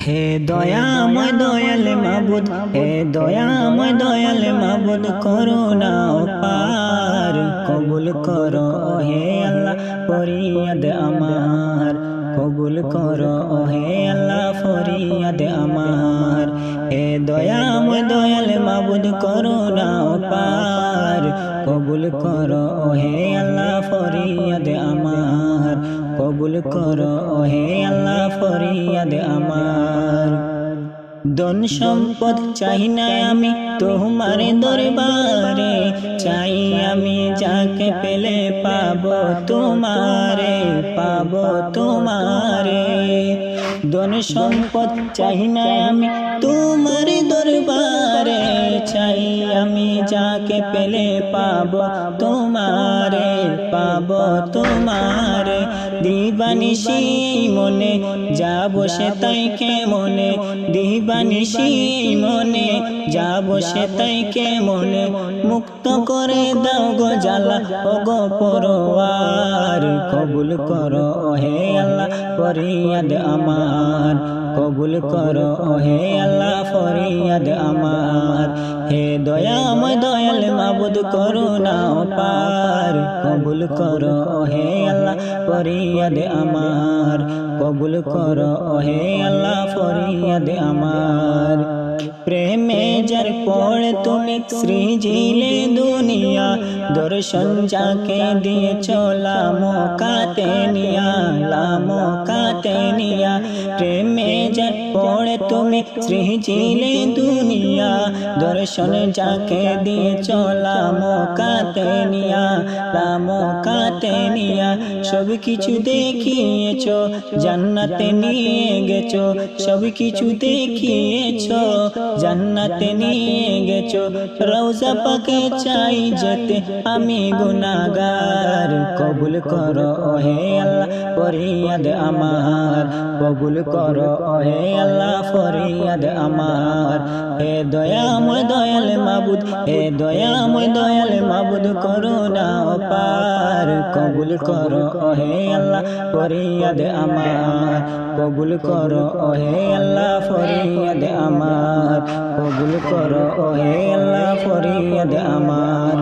হে দয়াময় দয়াল মাবুদ, হে দয়াময় দয়াল মাবুদ, করুণা পার কবুল করো হে আল্লাহ ফরিয়াদ আমার, কবুল করো হে আল্লাহ ফরিয়াদ আমার। হে দয়াময় দয়াল মাবুদ, করুণা পার কবুল করো হে আল্লাহ ফরিয়াদ আমার, কবুল করো হে আল্লাহ ফরিয়াদ আমার। ধন সম্পদ চাই না আমি তোমার দরবারে, চাই আমি যাকে পেলে পাবো তোমারে, পাবো তোমারে। ধন সম্পদ চাই না আমি তোমার দরবারে, চাই আমি যাকে পেলে পাবো তোমারে, পাবো তোমারে। দিবানিশি মনে যা বসে তাই কে মনে, দিবানিশি মনে যা বসে তাই কে মনে, মুক্ত করে দাও গো জ্বালা ও গো পরওয়ার, কবুল করো হে আল্লাহ ফরিয়াদ আমার, কবুল করো হে আল্লাহ ফরিয়াদ আমার। হে দয়াময় দয়াল মাবুদ, করুণা পার কবুল করো হে আল্লাহ ফরিয়াদ আমার, কবুল করো হে আল্লাহ ফরিয়াদ আমার। প্রেমে যার পড়ে তুমি সৃজিলে দুনিয়া, দর্শন যাকে দিয়েছ লামো কাতে নিয়া, লামো কাতে নিয়া। প্রেমে যার পড়ে তুমি সৃজিলে দুনিয়া, দর্শন যাকে দিয়েছ লামো কাতে নিয়া, লামো কাতে নিয়া। সব কিছু দেখিয়েছ জান্নাতে নিয়ে গেছো, সব কিছু দেখিয়েছ জান্নাতে নিয়ে গেছো। রওজা পাকে চাই যেতে আমি গুনাহগার, কবুল করো হে আল্লাহ ফরিয়াদ আমার, কবুল করো হে আল্লাহ ফরিয়াদ আমার। হে দয়াময় দয়াল মাবুদ, হে দয়াময় দয়াল মাবুদ, করুণা পার কবুল করো হে আল্লাহ ফরিয়াদ আমার, কবুল করো হে আল্লাহ ফরিয়াদ আমার, কবুল করো হে আল্লাহ ফরিয়াদ আমার।